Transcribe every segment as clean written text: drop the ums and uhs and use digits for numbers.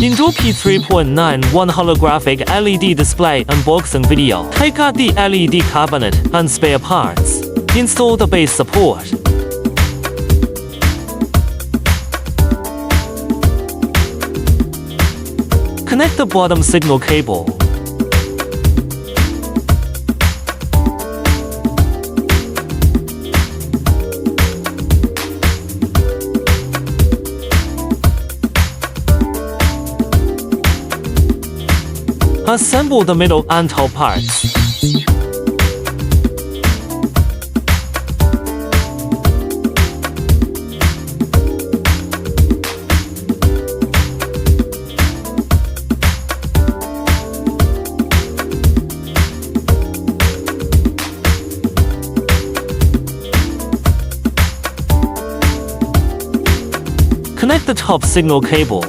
Into P3.91 Holographic LED display unboxing video. Take out the LED cabinet and spare parts. Install the base support. Connect the bottom signal cable. Assemble the middle and top parts. Connect the top signal cable.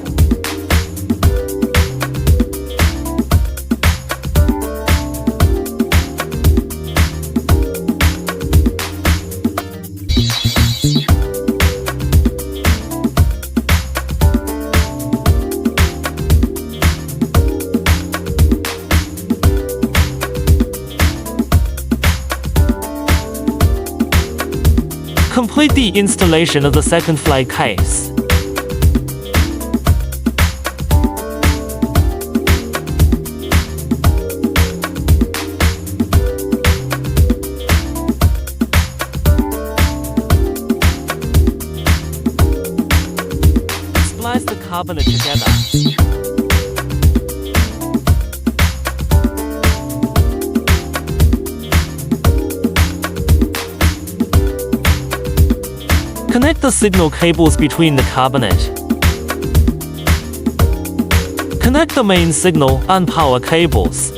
Complete the installation of the second flight case. Splice the cabinet together. Connect the signal cables between the cabinet. Connect the main signal and power cables.